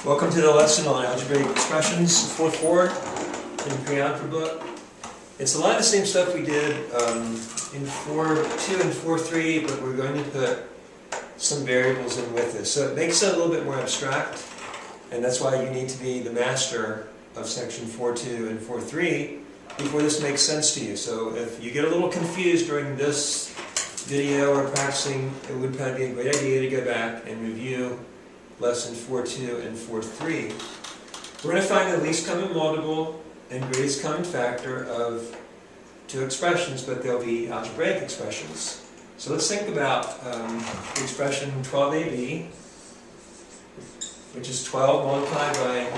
Welcome to the lesson on algebraic expressions, 4.4 in the Prealgebra book. It's a lot of the same stuff we did in 4.2 and 4.3, but we're going to put some variables in with this. So it makes it a little bit more abstract, and that's why you need to be the master of section 4.2 and 4.3 before this makes sense to you. So if you get a little confused during this video or practicing, it would probably be a great idea to go back and review lesson 4.2 and 4.3. We're going to find the least common multiple and greatest common factor of two expressions, but they'll be algebraic expressions. So let's think about the expression 12ab, which is 12 multiplied by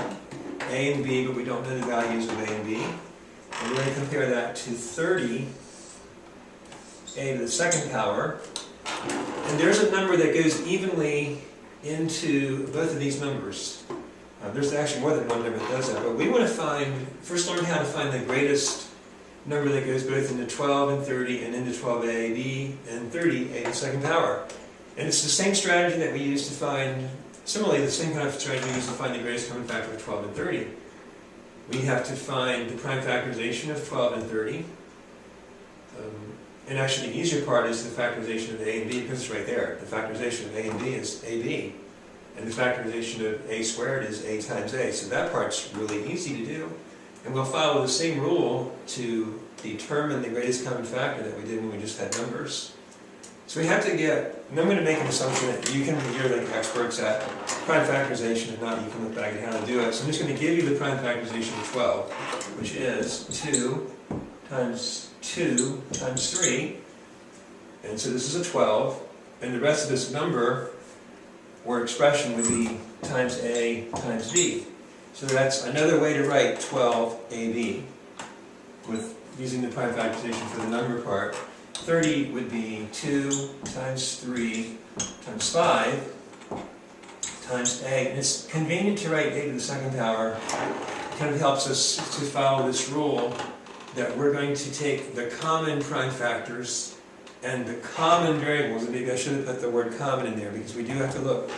a and b, but we don't know the values of a and b. And we're going to compare that to 30a to the second power. And there's a number that goes evenly into both of these numbers. There's actually more than one number that does that, but we want to first learn how to find the greatest number that goes both into 12 and 30 and into 12ab and 30a to the second power. And it's the same strategy that we use to find, similarly the same kind of strategy we use to find the greatest common factor of 12 and 30. We have to find the prime factorization of 12 and 30. And actually the easier part is the factorization of a and b, because it's right there. The factorization of a and b is ab. And the factorization of a squared is a times a. So that part's really easy to do. And we'll follow the same rule to determine the greatest common factor that we did when we just had numbers. So we have to get, and I'm going to make an assumption that you're the experts at prime factorization, and not you can look back at how to do it. So I'm just going to give you the prime factorization of 12, which is 2 times 2 times 3, and so this is a 12, and the rest of this number or expression would be times a times b. So that's another way to write 12ab with using the prime factorization for the number part. 30 would be 2 times 3 times 5 times a, and it's convenient to write a to the second power. It kind of helps us to follow this rule that we're going to take the common prime factors and the common variables, and maybe I should have put the word common in there because we do have to look.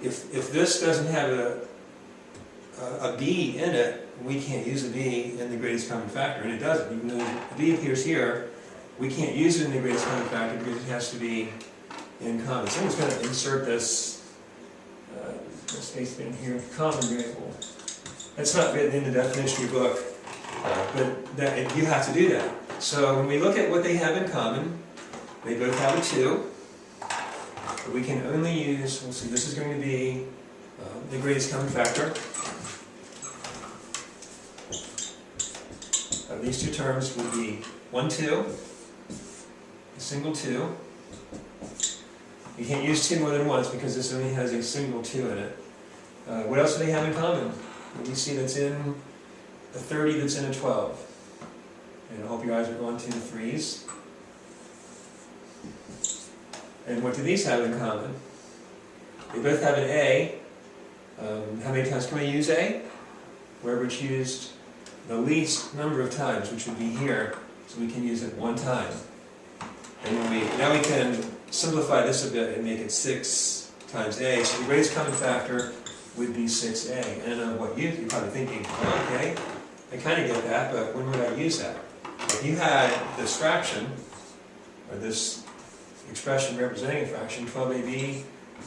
If this doesn't have a b in it, we can't use a b in the greatest common factor, and it doesn't. Even though the b appears here, we can't use it in the greatest common factor because it has to be in common. So I'm just going to insert this space in here, common variable. That's not written in the definition of your book. But you have to do that. So when we look at what they have in common, they both have a 2. But we can only use, we'll see, this is going to be the greatest common factor of these two terms would be 1, 2, a single 2. You can't use 2 more than once because this only has a single 2 in it. What else do they have in common? What do you see that's in a 30 that's in a 12. And I hope your eyes are going to the 3's. And what do these have in common? They both have an a. How many times can we use a? Wherever it's used the least number of times, which would be here, so we can use it one time. And now we can simplify this a bit and make it 6 times a. So the greatest common factor would be 6a. And I don't know what you're probably thinking, okay, I kind of get that, but when would I use that? If you had this fraction, or this expression representing a fraction, 12ab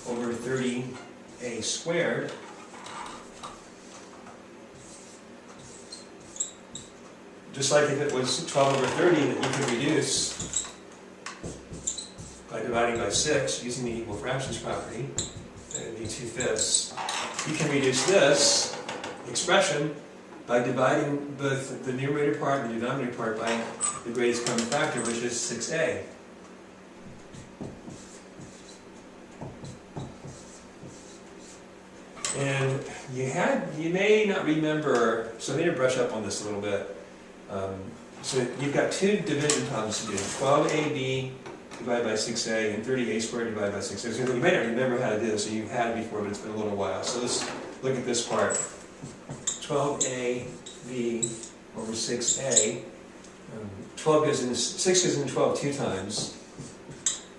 over 30a squared, just like if it was 12 over 30 that you could reduce by dividing by 6 using the equal fractions property, that would be 2/5. You can reduce this expression by dividing both the numerator part and the denominator part by the greatest common factor, which is 6a. And you may not remember, so I need to brush up on this a little bit. So you've got two division problems to do, 12ab divided by 6a and 30a squared divided by 6a. So you may not remember how to do this, so you've had it before, but it's been a little while. So let's look at this part. 12ab over 6a. 6 goes into 12 2 times.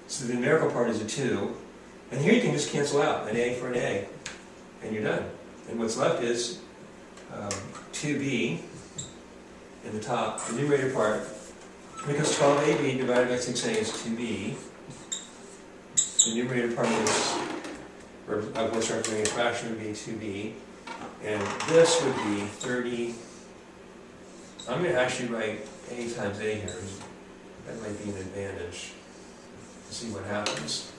So the numerical part is a 2. And here you can just cancel out an a for an a. And you're done. And what's left is 2b in the top, the numerator part, because 12ab divided by 6a is 2b. The numerator part is, of what's representing a fraction would be 2b. And this would be 30. I'm going to actually write a times a here. That might be an advantage. See what happens.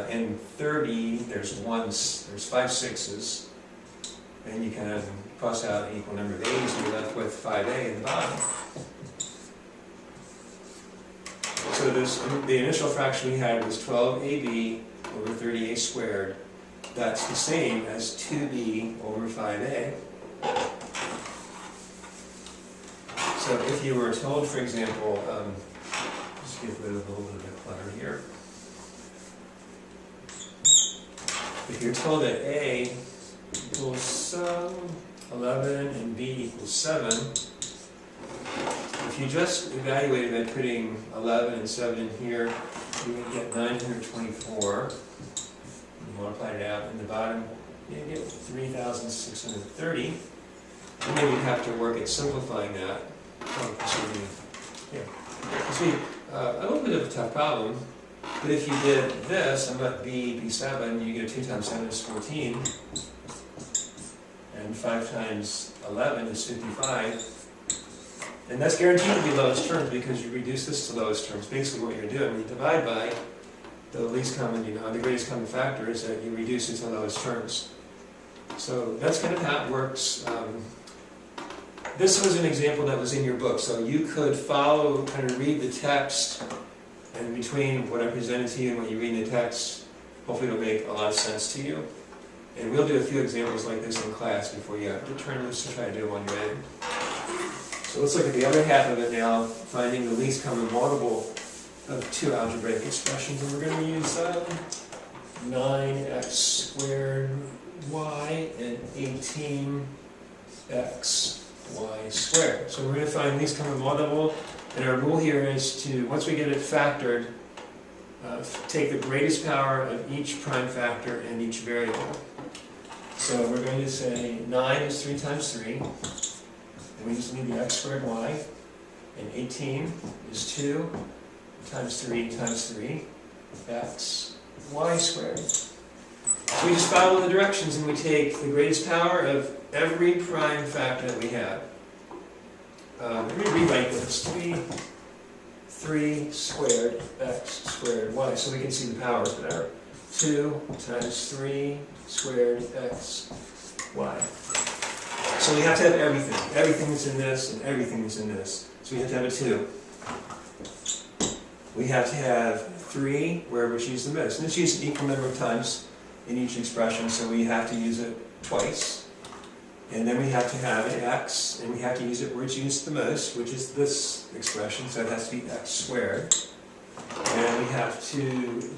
In 30, there's 5 sixes. And you kind of cross out an equal number of a's, and you're left with 5a in the bottom. So the initial fraction we had was 12ab over 30a squared. That's the same as 2b over 5a. So if you were told, for example, just get rid of a little bit of clutter here. If you're told that a equals 11 and b equals 7, if you just evaluate it by putting 11 and 7 in here, you would get 924. You multiply it out in the bottom, you get 3,630. And then you have to work at simplifying that. A little bit of a tough problem, but if you did this and let b be 7, you get 2 times 7 is 14, and 5 times 11 is 55. And that's guaranteed to be lowest terms because you reduce this to lowest terms. Basically what you're doing, when you divide by the least common, the greatest common factor is that you reduce it to lowest terms. So that's kind of how it works. This was an example that was in your book, so you could follow, kind of read the text, and between what I presented to you and what you read in the text, hopefully it'll make a lot of sense to you. And we'll do a few examples like this in class before you turn loose to try to do it on your own. So let's look at the other half of it now, finding the least common multiple of two algebraic expressions. And we're going to use 9x squared y and 18x y squared. So we're going to find least common multiple, and our rule here is to, once we get it factored, take the greatest power of each prime factor and each variable. So we're going to say 9 is 3 times 3, and we just need the x squared y, and 18 is 2 times 3 times 3, x y squared. So we just follow the directions and we take the greatest power of every prime factor that we have. Let me rewrite this. 3 squared x squared y, so we can see the powers better. 2 times 3 squared x y. So we have to have everything. Everything that's in this and everything that's in this. So we have to have a 2. We have to have 3 wherever it's used the most. And it's used an equal number of times in each expression, so we have to use it twice. And then we have to have an x, and we have to use it where it's used the most, which is this expression, so it has to be x squared. And we have to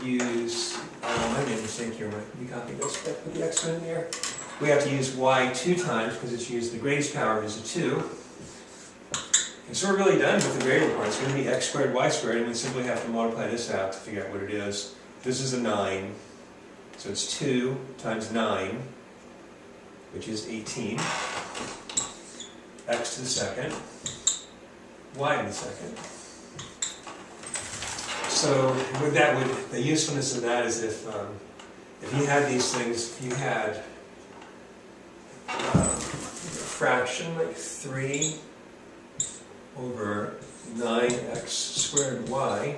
use, I made a mistake here, we copied this, but put the x in there. We have to use y 2 times, because it's used, the greatest power is a 2. And so we're really done with the variable part. It's going to be x squared y squared, and we simply have to multiply this out to figure out what it is. This is a 9, so it's 2 times 9, which is 18, x to the second, y to the second. So with that, the usefulness of that is if you had these things, if you had a fraction like 3 over 9x squared y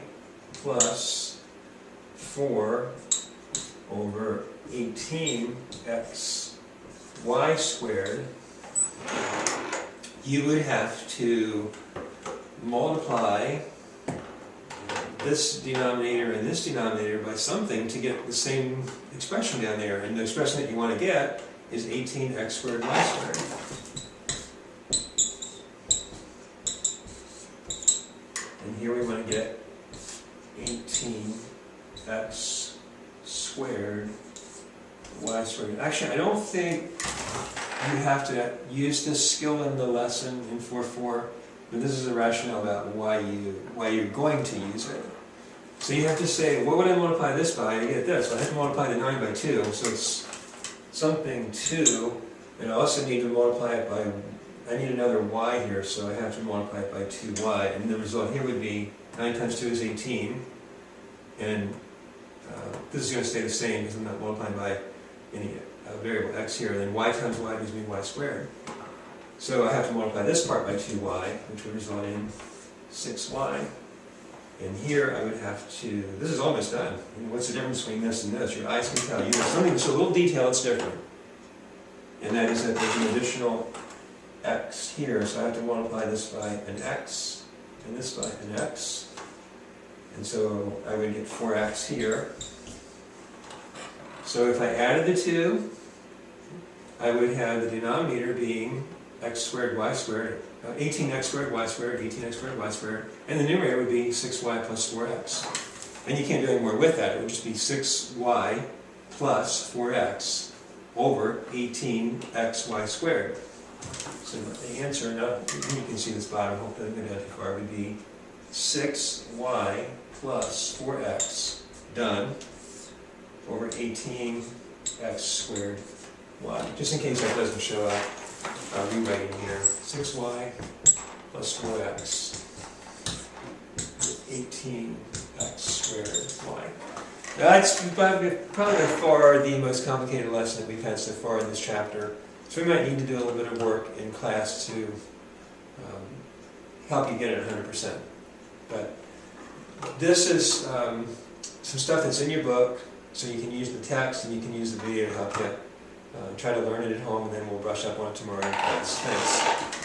plus 4 over 18x y squared, you would have to multiply this denominator and this denominator by something to get the same expression down there. And the expression that you want to get is 18x squared y squared. And here we want to get 18x squared y squared. Actually, I don't think you have to use this skill in the lesson in 4.4, but this is a rationale about why you're going to use it. So you have to say, what would I multiply this by to get this? Well, I have to multiply the 9 by 2, so it's something 2 And I also need to multiply it by, I need another y here, so I have to multiply it by 2y. And the result here would be 9 times 2 is 18. And this is going to stay the same because I'm not multiplying by any variable x here. And then y times y gives me y squared. So I have to multiply this part by 2y, which would result in 6y. And here I would have to, this is almost done. And what's the difference between this and this? Your eyes can tell you. There's something that's a little detail that's different. And that is that there's an additional x here. So I have to multiply this by an x, and this by an x. And so I would get 4x here. So if I added the two, I would have the denominator being x squared y squared, 18x squared y squared, 18x squared y squared, and the numerator would be 6y plus 4x. And you can't do any more with that. It would just be 6y plus 4x over 18xy squared. So the answer, now you can see this bottom, hope it doesn't go down too far, would be 6y plus 4x done over 18x squared y. Just in case that doesn't show up, I'll rewrite it here. 6y plus 4x 18x squared y. That's probably by far the most complicated lesson that we've had so far in this chapter. So we might need to do a little bit of work in class to help you get it 100%. But this is some stuff that's in your book, so you can use the text and you can use the video to help you try to learn it at home, and then we'll brush up on it tomorrow in class. Thanks.